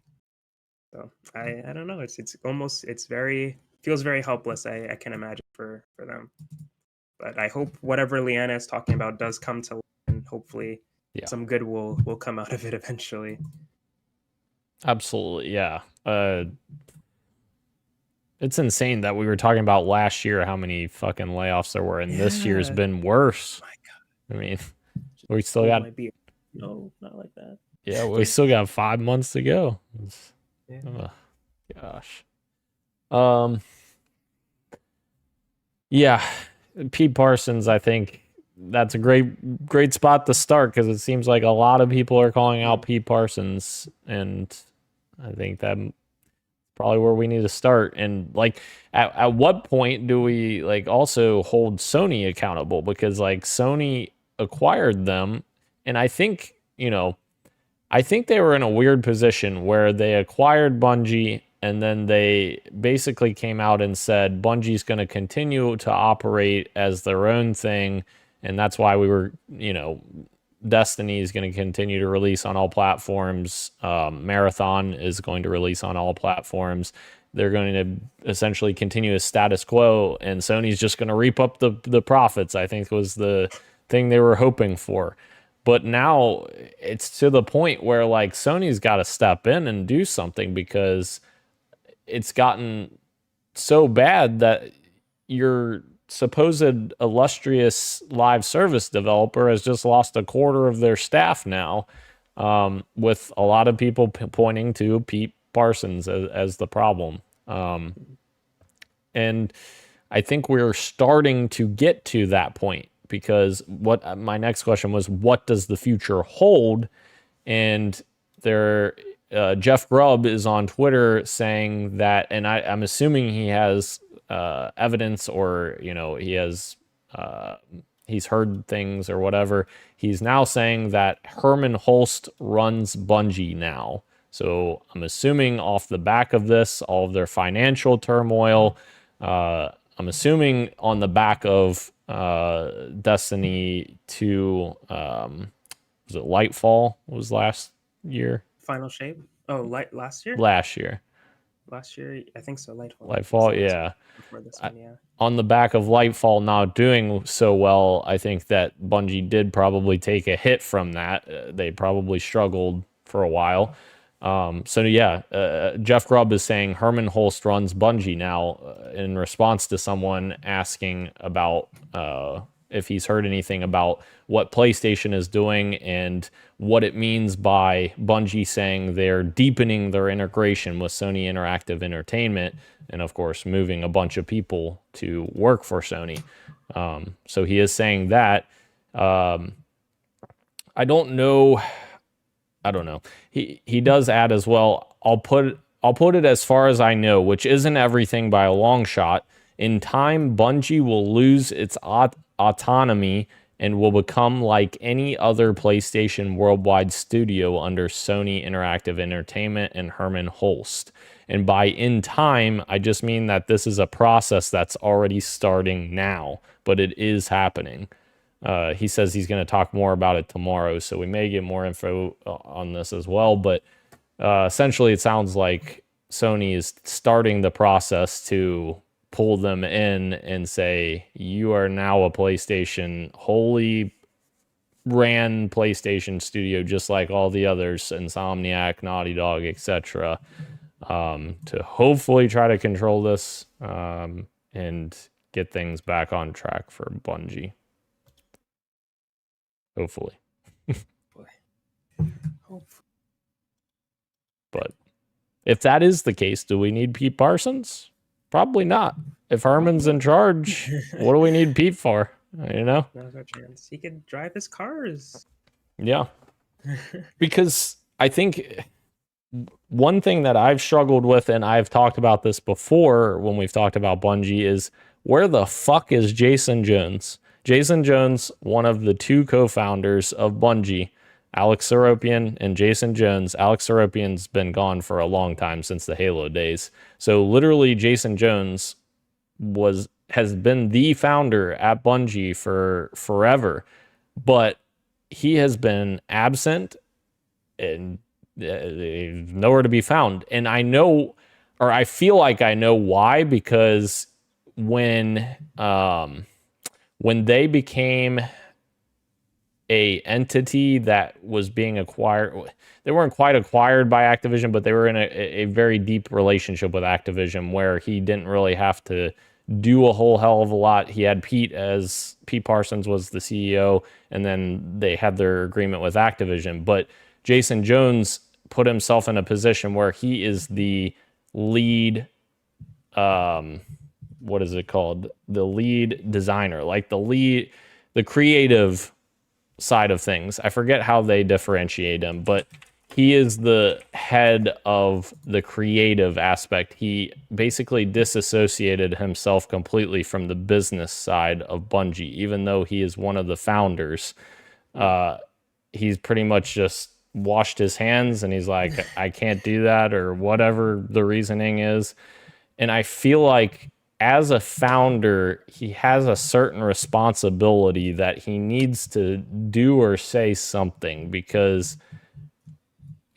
So I don't know. Feels very helpless. I can imagine for them. But I hope whatever Leanna is talking about does come to light, and hopefully some good will come out of it eventually. Absolutely, yeah. It's insane that we were talking about last year how many fucking layoffs there were, and this year's been worse. Oh my God. I mean, we still got no, not like that. Yeah, we still got 5 months to go. Gosh. Yeah, Pete Parsons, I think that's a great spot to start, because it seems like a lot of people are calling out Pete Parsons, and I think that's probably where we need to start. And like, at what point do we like also hold Sony accountable? Because like Sony acquired them, and I think they were in a weird position where they acquired Bungie, and then they basically came out and said Bungie's going to continue to operate as their own thing, and that's why we were, Destiny is going to continue to release on all platforms. Marathon is going to release on all platforms. They're going to essentially continue a status quo, and Sony's just going to reap up the profits, I think was the thing they were hoping for. But now it's to the point where like Sony's got to step in and do something, because it's gotten so bad that your supposed illustrious live service developer has just lost a quarter of their staff now, with a lot of people pointing to Pete Parsons as the problem. And I think we're starting to get to that point, because what my next question was, what does the future hold? and there Jeff Grubb is on Twitter saying that, and I'm assuming he has evidence, or he has he's heard things or whatever. He's now saying that Herman Hulst runs Bungie now. So I'm assuming off the back of this, all of their financial turmoil, I'm assuming on the back of Destiny 2, was it Lightfall was last year? Final Shape? Oh, last year? Last year. Last year, I think so. Lightfall, yeah. Before this one, yeah. On the back of Lightfall not doing so well, I think that Bungie did probably take a hit from that. They probably struggled for a while. Jeff Grubb is saying Herman Hulst runs Bungie now in response to someone asking about if he's heard anything about what PlayStation is doing and what it means by Bungie saying they're deepening their integration with Sony Interactive Entertainment, and of course moving a bunch of people to work for Sony. So he is saying that. I don't know. He does add as well, I'll put it as far as I know, which isn't everything by a long shot. In time, Bungie will lose its autonomy and will become like any other PlayStation worldwide studio under Sony Interactive Entertainment and Herman Hulst. And by in time, I just mean that this is a process that's already starting now, but it is happening. He says he's going to talk more about it tomorrow, so we may get more info on this as well. But essentially, it sounds like Sony is starting the process to pull them in and say, you are now a PlayStation, wholly ran PlayStation studio, just like all the others, Insomniac, Naughty Dog, etc., to hopefully try to control this and get things back on track for Bungie. Hopefully. But if that is the case, do we need Pete Parsons? Probably not. If Herman's in charge, what do we need Pete for? No chance. He could drive his cars. Yeah. Because I think one thing that I've struggled with, and I've talked about this before when we've talked about Bungie, is where the fuck is Jason Jones? Jason Jones, one of the two co-founders of Bungie, Alex Seropian and Jason Jones. Alex Seropian's been gone for a long time, since the Halo days. So literally Jason Jones has been the founder at Bungie for forever, but he has been absent and nowhere to be found. And I know, or I feel like I know why, because when they became a entity that was being acquired, they weren't quite acquired by Activision, but they were in a very deep relationship with Activision where he didn't really have to do a whole hell of a lot. He had Pete Parsons was the CEO, and then they had their agreement with Activision. But Jason Jones put himself in a position where he is the lead, what is it called? The lead designer, like the creative side of things. I forget how they differentiate him, but he is the head of the creative aspect. He basically disassociated himself completely from the business side of Bungie, even though he is one of the founders. He's pretty much just washed his hands, and he's like, I can't do that, or whatever the reasoning is. And I feel like as a founder, he has a certain responsibility that he needs to do or say something, because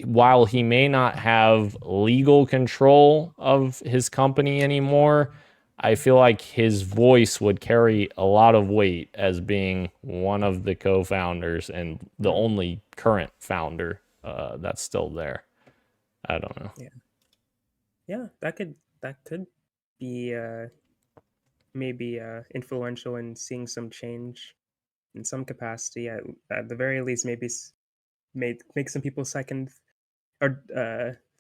while he may not have legal control of his company anymore, I feel like his voice would carry a lot of weight as being one of the co-founders and the only current founder that's still there. I don't know. Yeah, that could be maybe influential in seeing some change in some capacity. At the very least, maybe make some people think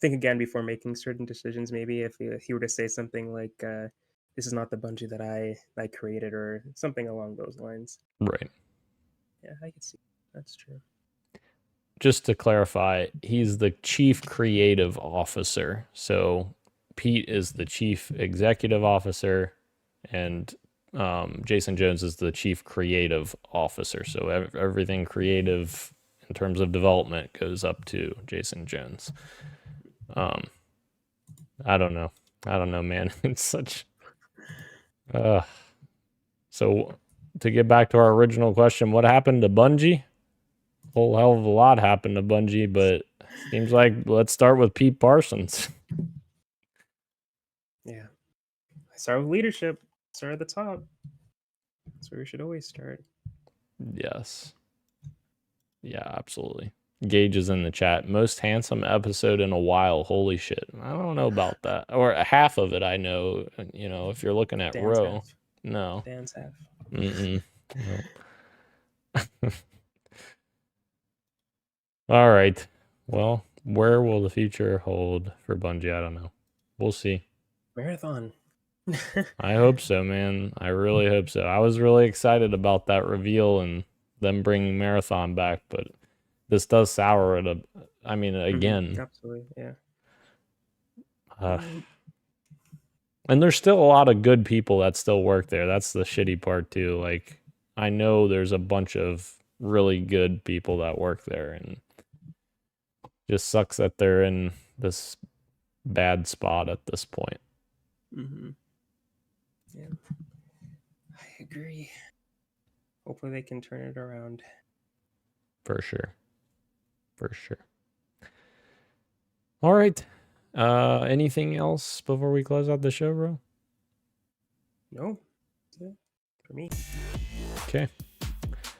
again before making certain decisions. Maybe if he were to say something like, "This is not the Bungie that I created," or something along those lines. Right. Yeah, I can see that's true. just to clarify, he's the chief creative officer. So Pete is the chief executive officer, and Jason Jones is the chief creative officer. So everything creative in terms of development goes up to Jason Jones. I don't know, man. It's such. So to get back to our original question, what happened to Bungie? Whole hell of a lot happened to Bungie, but seems like let's start with Pete Parsons. Yeah. Start with leadership. Start at the top. That's where we should always start. Yes. Yeah, absolutely. Gage is in the chat. Most handsome episode in a while. Holy shit. I don't know about that. Or half of it I know, if you're looking at Dan's row. half. No. Dan's half. Mm-mm. No. All right. Well, where will the future hold for Bungie? I don't know. We'll see. Marathon. I hope so, man. I really hope so. I was really excited about that reveal and them bringing Marathon back, but this does sour it. Again. Absolutely, yeah. And there's still a lot of good people that still work there. That's the shitty part too. Like, I know there's a bunch of really good people that work there, and just sucks that they're in this bad spot at this point. Mm-hmm. Yeah, I agree. Hopefully they can turn it around. For sure. All right. Anything else before we close out the show, bro? No, that's it for me. Okay.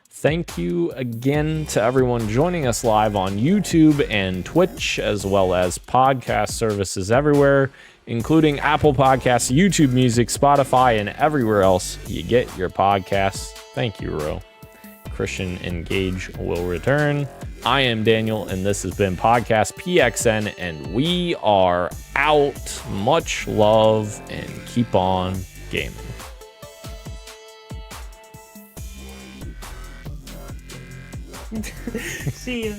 Thank you again to everyone joining us live on YouTube and Twitch, as well as podcast services everywhere, including Apple Podcasts, YouTube Music, Spotify, and everywhere else you get your podcasts. Thank you, Ro. Christian and Gage will return. I am Daniel, and this has been Podcast PXN, and we are out. Much love, and keep on gaming. See ya.